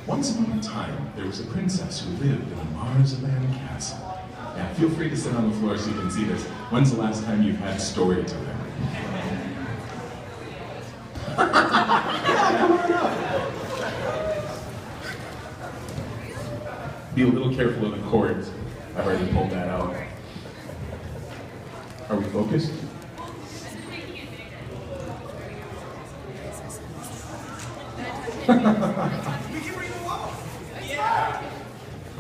Once upon a time, there was a princess who lived in a Marzipan castle. Now, feel free to sit on the floor so you can see this. When's the last time you've had storytelling? Yeah, come on up. Be a little careful of the cords. I've already pulled that out. Are we focused?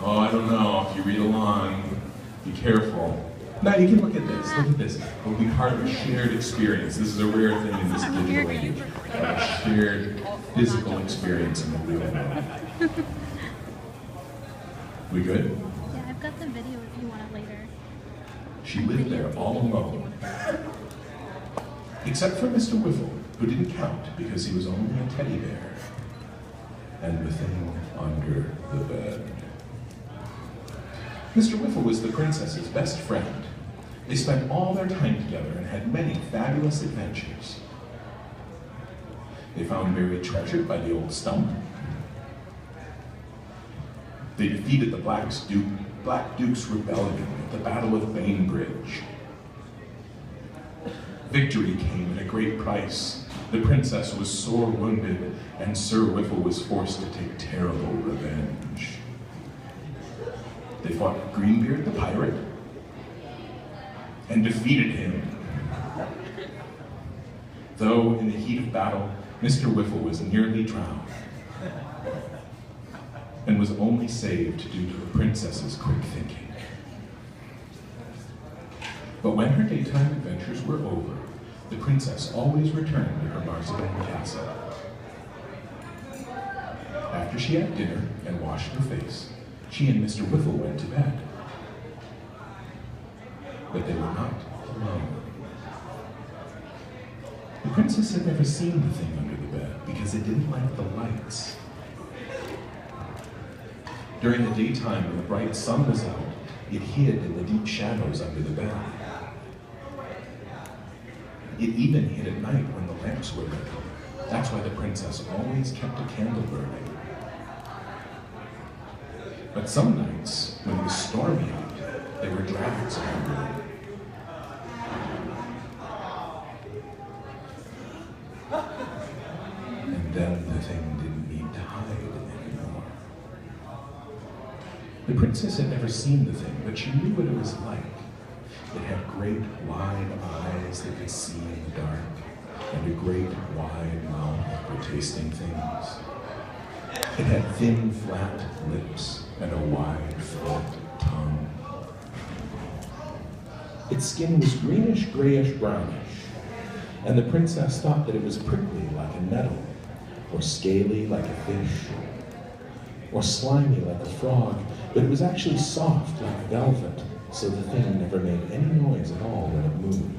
Oh, I don't know. If you read along, be careful. Now you can look at this. Look at this. It will be part of a shared experience. This is a rare thing in this digital age. A shared physical experience in the real world. We good? Yeah, I've got the video if you want it later. She lived there all alone. Except for Mr. Whiffle, who didn't count because he was only a teddy bear. And the thing under the bed. Mr. Whiffle was the princess's best friend. They spent all their time together and had many fabulous adventures. They found buried treasure by the old stump. They defeated the Black Duke's rebellion at the Battle of Bainbridge. Victory came at a great price. The princess was sore wounded, and Sir Whiffle was forced to take terrible revenge. They fought Greenbeard the pirate, and defeated him. Though in the heat of battle, Mr. Whiffle was nearly drowned, and was only saved due to the princess's quick thinking. But when her daytime adventures were over, the princess always returned to her Marzipan castle. After she had dinner and washed her face, she and Mr. Whiffle went to bed. But they were not alone. The princess had never seen the thing under the bed because it didn't like the lights. During the daytime when the bright sun was out, it hid in the deep shadows under the bed. It even hid at night when the lamps were lit. That's why the princess always kept a candle burning. But some nights, when it was stormy out, there were drafts in her room. And then the thing didn't need to hide anymore. The princess had never seen the thing, but she knew what it was like. It had great wide eyes that could see in the dark, and a great wide mouth for tasting things. It had thin, flat lips and a wide, flat tongue. Its skin was greenish, grayish, brownish, and the princess thought that it was prickly like a nettle, or scaly like a fish, or slimy like a frog, but it was actually soft like velvet, so the thing never made any noise at all when it moved.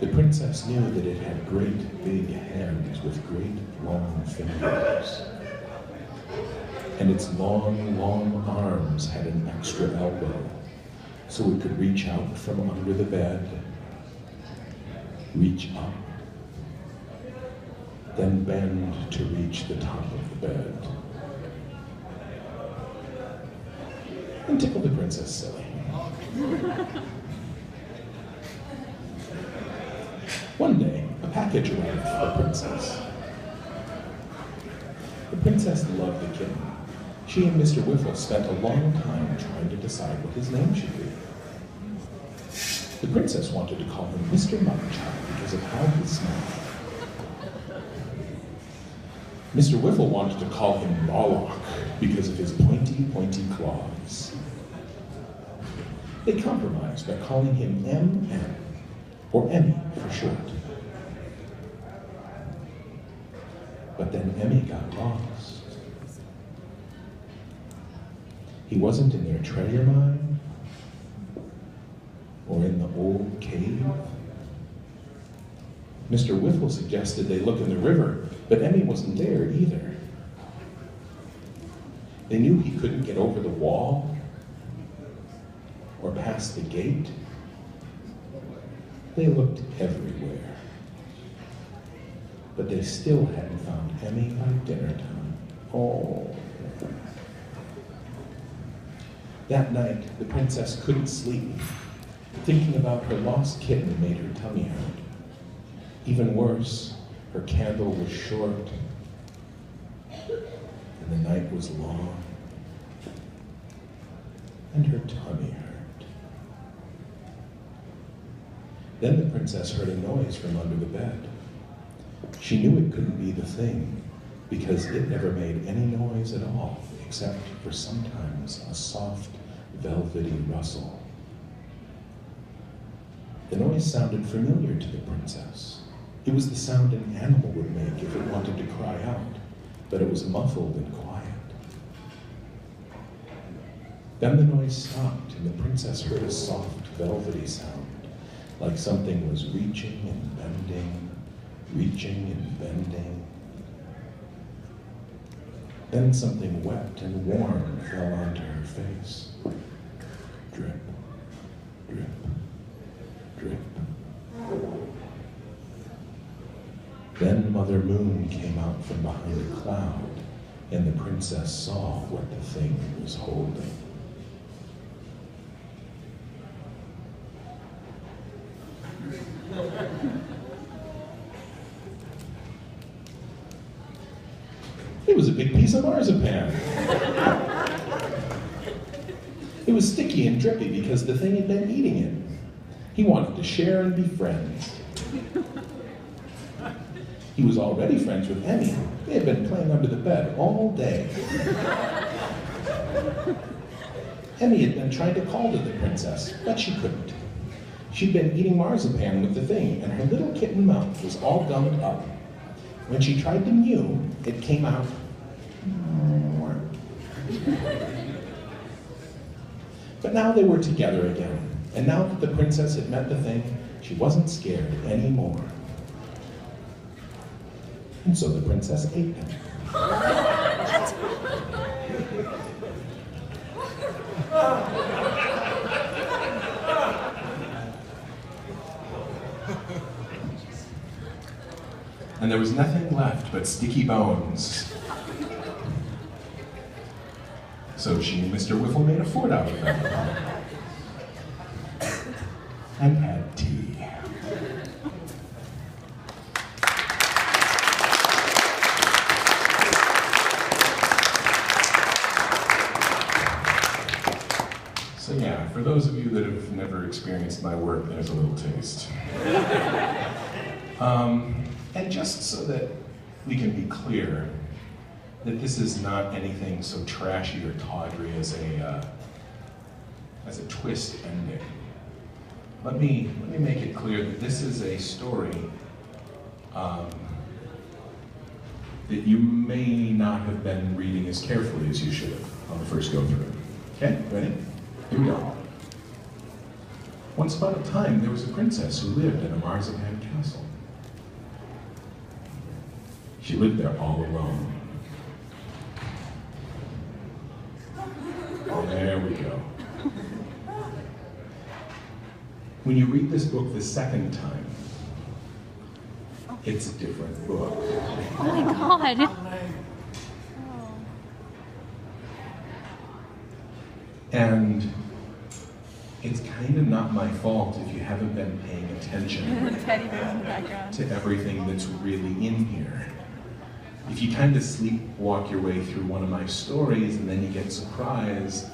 The princess knew that it had great big hands with great long fingers. And its long, long arms had an extra elbow, so it could reach out from under the bed, reach up, then bend to reach the top of the bed. And tickle the princess silly. One day, a package arrived for the princess. The princess loved the kitten. She and Mr. Whiffle spent a long time trying to decide what his name should be. The princess wanted to call him Mr. Muttonchop because of how he smelled. Mr. Whiffle wanted to call him Bollock because of his pointy, pointy claws. They compromised by calling him M.M., or Emmy for short. But then Emmy got lost. He wasn't in their treasure mine, or in the old cave. Mr. Whiffle suggested they look in the river, but Emmy wasn't there either. They knew he couldn't get over the wall, or past the gate. They looked everywhere. but they still hadn't found Emmy by dinner time. Oh. That night, the princess couldn't sleep. Thinking about her lost kitten made her tummy hurt. Even worse, her candle was short, and the night was long, and her tummy hurt. Then the princess heard a noise from under the bed. She knew it couldn't be the thing, because it never made any noise at all, except for sometimes a soft, velvety rustle. The noise sounded familiar to the princess. It was the sound an animal would make if it wanted to cry out, but it was muffled and quiet. Then the noise stopped, and the princess heard a soft, velvety sound, like something was reaching and bending, reaching and bending. Then something wet and warm fell onto her face. Drip, drip, drip. Then Mother Moon came out from behind a cloud, and the princess saw what the thing was holding. It was a big piece of marzipan. It was sticky and drippy because the thing had been eating it. He wanted to share and be friends. He was already friends with Emmy. They had been playing under the bed all day. Emmy had been trying to call to the princess, but she couldn't. She'd been eating marzipan with the thing, and her little kitten mouth was all gummed up. When she tried to mew, it came out. But now they were together again, and now that the princess had met the thing, she wasn't scared anymore. And so the princess ate him. And there was nothing left but sticky bones. So she and Mr. Whiffle made a fort out of them. And had tea. So yeah, for those of you that have never experienced my work, there's a little taste. And just so that we can be clear that this is not anything so trashy or tawdry as a twist ending, let me make it clear that this is a story that you may not have been reading as carefully as you should have on the first go through. Okay, ready? Here we go. Once upon a time, there was a princess who lived in a marzipan castle. She lived there all alone. There we go. When you read this book the second time, it's a different book. Oh my God. And it's kind of not my fault if you haven't been paying attention to everything that's really in here. If you kind of sleepwalk your way through one of my stories and then you get surprised,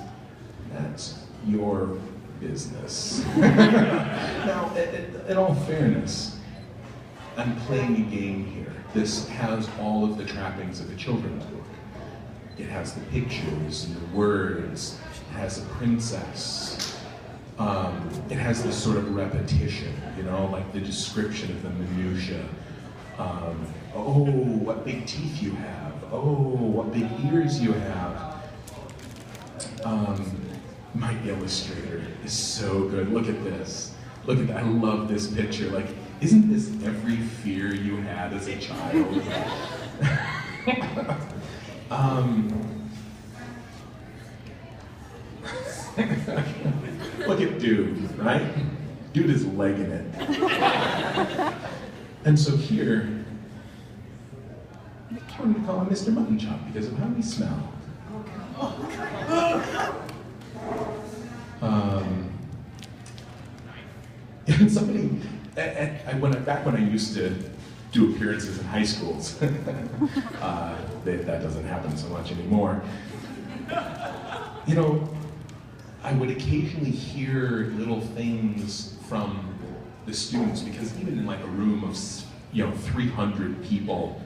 that's your business. Now, in all fairness, I'm playing a game here. This has all of the trappings of a children's book. It has the pictures and the words. It has a princess. It has this sort of repetition, you know, like the description of the minutiae. Oh, what big teeth you have. Oh, what big ears you have. My illustrator is so good. Look at this. Look at that. I love this picture. Like, isn't this every fear you had as a child? Look at Dude, right? Dude is legging it. And so here, I wanted to call him Mr. Mutton Chop because of how he smelled. And somebody, back when I used to do appearances in high schools, that doesn't happen so much anymore. You know, I would occasionally hear little things from the students, because even in like a room of 300 people,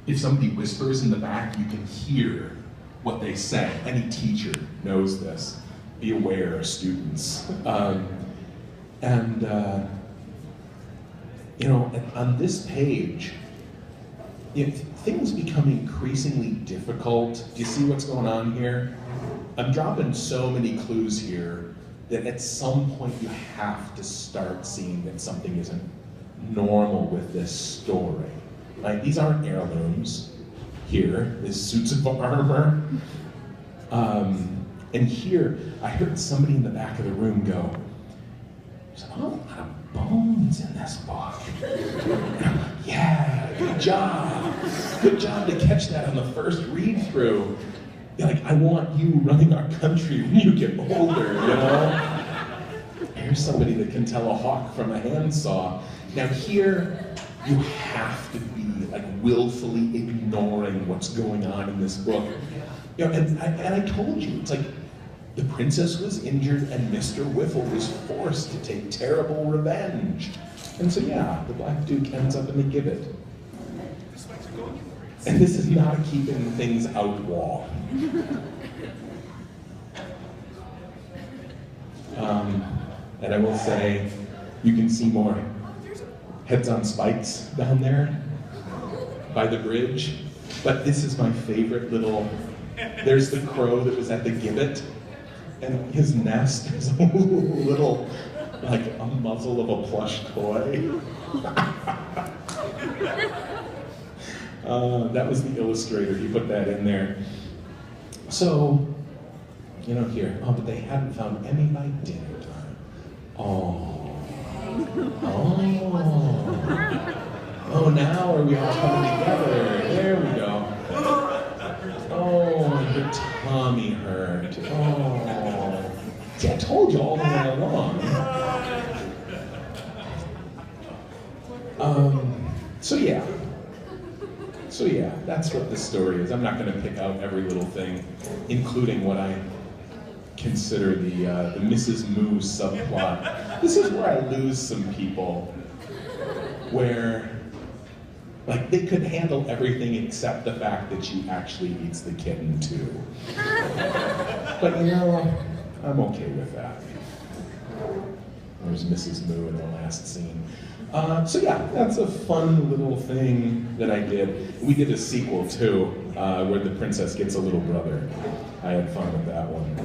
if somebody whispers in the back, you can hear what they say. Any teacher knows this. Be aware, students. You know, on this page, things become increasingly difficult. Do you see what's going on here? I'm dropping so many clues here that at some point you have to start seeing that something isn't normal with this story. Right? These aren't heirlooms here, these suits of armor. And here, I heard somebody in the back of the room go, "There's a lot of bones in this book." And I'm like, yeah, good job. Good job to catch that on the first read through. Like, I want you running our country when you get older, you know? Here's somebody that can tell a hawk from a handsaw. Now here, you have to be like willfully ignoring what's going on in this book. You know, and I told you, it's like the princess was injured and Mr. Whiffle was forced to take terrible revenge. And so yeah, the Black Duke ends up in the gibbet. And this is not keeping things out wall. And I will say, you can see more heads on spikes down there by the bridge. But this is my favorite little, there's the crow that was at the gibbet, and his nest is a little, like a muzzle of a plush toy. That was the illustrator, he put that in there. So, you know, here, oh, but they hadn't found Emmy by dinner time. Oh. Oh, now are we all coming together? There we go. Oh, her tummy hurt. Oh. See, I told you all the way along. So yeah, that's what the story is. I'm not going to pick out every little thing, including what I consider the Mrs. Moo subplot. This is where I lose some people, where like they could handle everything except the fact that she actually eats the kitten too. But you know, I'm okay with that. There's Mrs. Moo in the last scene. So yeah, that's a fun little thing that I did. We did a sequel too, where the princess gets a little brother. I had fun with that one.